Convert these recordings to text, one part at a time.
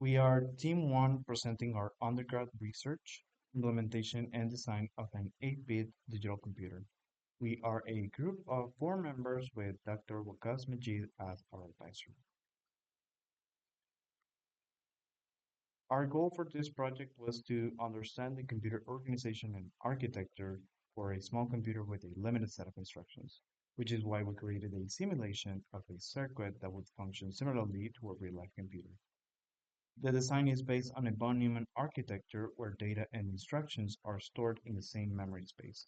We are Team 1 presenting our undergrad research, implementation, and design of an 8-bit digital computer. We are a group of four members with Dr. Wakas Majid as our advisor. Our goal for this project was to understand the computer organization and architecture for a small computer with a limited set of instructions, which is why we created a simulation of a circuit that would function similarly to a real-life computer. The design is based on a von Neumann architecture where data and instructions are stored in the same memory space.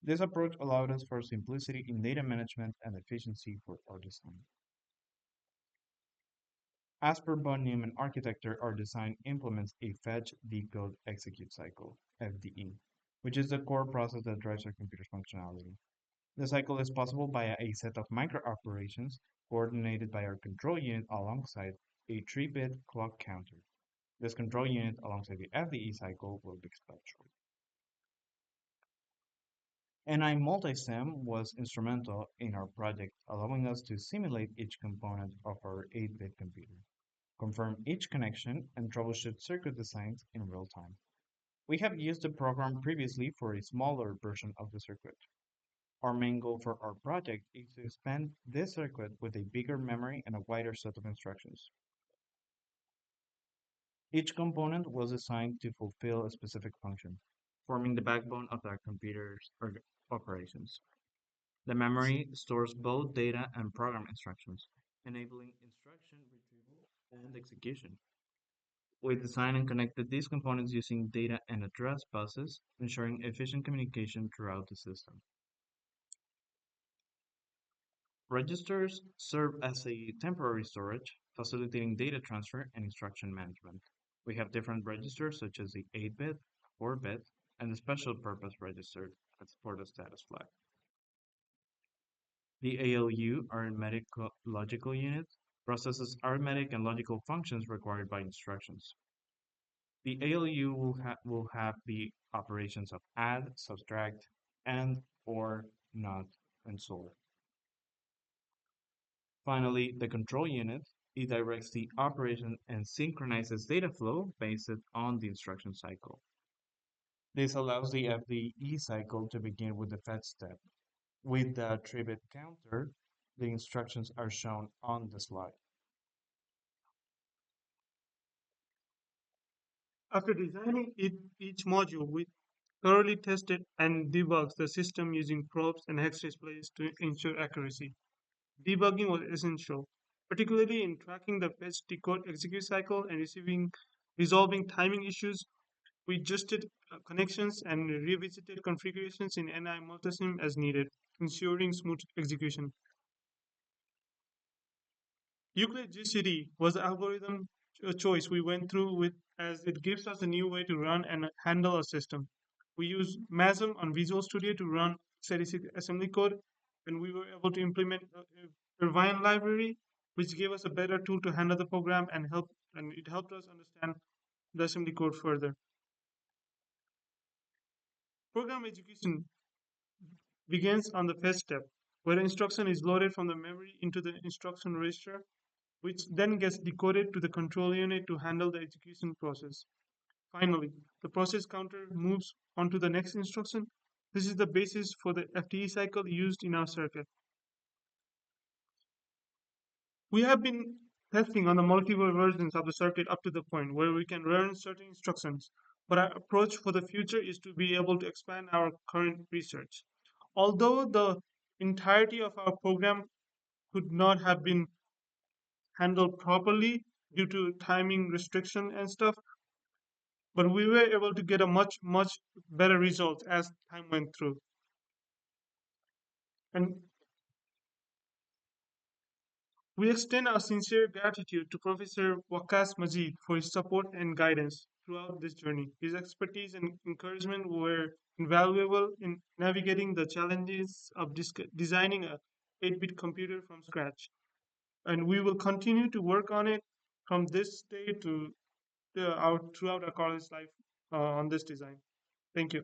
This approach allowed us for simplicity in data management and efficiency for our design. As per von Neumann architecture, our design implements a fetch, decode, execute cycle, FDE, which is the core process that drives our computer's functionality. The cycle is possible via a set of micro operations coordinated by our control unit alongside a 3-bit clock counter. This control unit alongside the FDE cycle will be explained shortly. NI multisim was instrumental in our project, allowing us to simulate each component of our 8-bit computer, confirm each connection, and troubleshoot circuit designs in real time. We have used the program previously for a smaller version of the circuit. Our main goal for our project is to expand this circuit with a bigger memory and a wider set of instructions. Each component was designed to fulfill a specific function, forming the backbone of our computer's operations. The memory stores both data and program instructions, enabling instruction retrieval and execution. We designed and connected these components using data and address buses, ensuring efficient communication throughout the system. Registers serve as a temporary storage, facilitating data transfer and instruction management. We have different registers such as the 8-bit, 4-bit, and the special purpose register for the status flag. The ALU, arithmetic logical unit, processes arithmetic and logical functions required by instructions. The ALU will have the operations of add, subtract, and, or, not, and sort. Finally, the control unit, it directs the operation and synchronizes data flow based on the instruction cycle. This allows the FDE cycle to begin with the fetch step. With the 3-bit counter, the instructions are shown on the slide. After designing each module, we thoroughly tested and debugged the system using probes and hex displays to ensure accuracy. Debugging was essential, particularly in tracking the fetch decode execute cycle and resolving timing issues. We adjusted connections and revisited configurations in NI multisim as needed, ensuring smooth execution. Euclid GCD was the algorithm choice we went through with as it gives us a new way to run and handle a system. We use MASM on Visual Studio to run x86 assembly code, and we were able to implement Irvine library, which gave us a better tool to handle the program and it helped us understand the assembly code further. Program execution begins on the first step, where the instruction is loaded from the memory into the instruction register, which then gets decoded to the control unit to handle the execution process. Finally, the process counter moves on to the next instruction. This is the basis for the FTE cycle used in our circuit. We have been testing on the multiple versions of the circuit up to the point where we can learn certain instructions, but our approach for the future is to be able to expand our current research. Although the entirety of our program could not have been handled properly due to timing restriction and stuff, but we were able to get a much better result as time went through. And we extend our sincere gratitude to Professor Wakas Majid for his support and guidance throughout this journey. His expertise and encouragement were invaluable in navigating the challenges of designing a 8-bit computer from scratch. And we will continue to work on it from this day to throughout our college life on this design. Thank you.